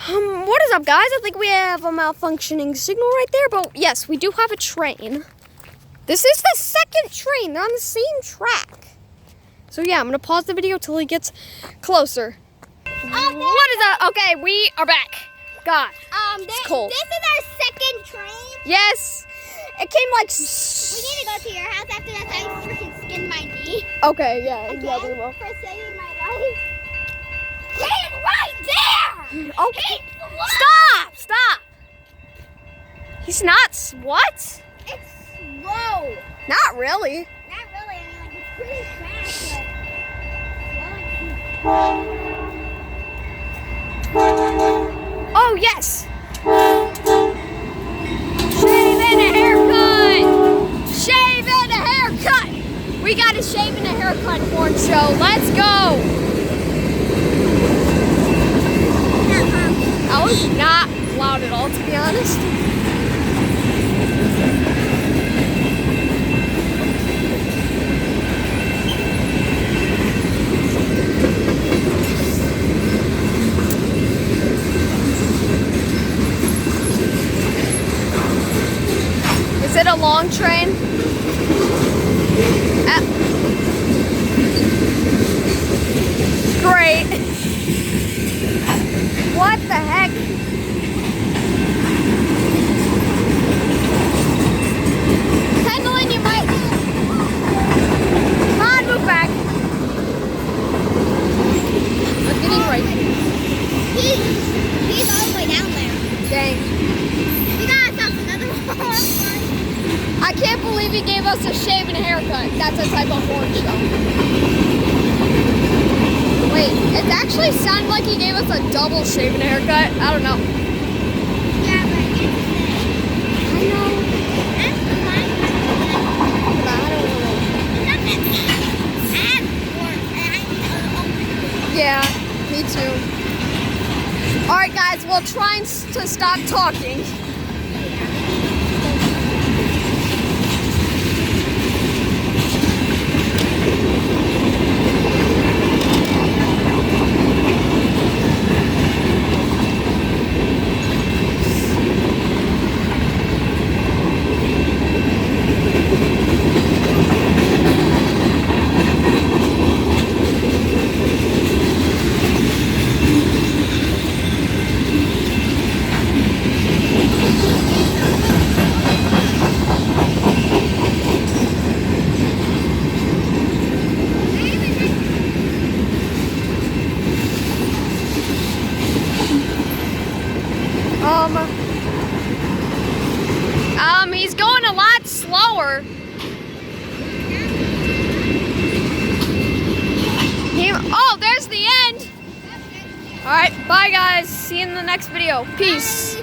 What is up, guys? I think we have a malfunctioning signal right there, but yes, we do have a train. This is the second train. They're on the same track. So yeah, I'm gonna pause the video till he gets closer. What is up? Okay, we are back. God, it's cold. This is our second train. Yes, it came like. We need to go to your house after that. I freaking skinned my knee. Okay, yeah, Again, yeah, we will. for saving my life. He's right there. Okay, stop. He's not. What? It's slow. Not really. Not really. I mean, like it's pretty fast, but Oh yes. Shave and a haircut. Shave and a haircut. We got a shave and a haircut porn show. Let's go. That was not loud at all, to be honest. Is it a long train? Great. What the heck? Pendleton, you might. Come on, move back. I'm getting right. he's all the way down there. Dang. We got ourselves another one. I can't believe he gave us a shave and a haircut. That's a type of horn show. Wait, it actually sounded like he gave us a double shave and a haircut. I don't know. Yeah, but it's I know. that's fine. But I don't know. Yeah, me too. All right, guys, we'll try to stop talking. He's going a lot slower. Oh, there's the end. All right, bye guys. See you in the next video. Peace.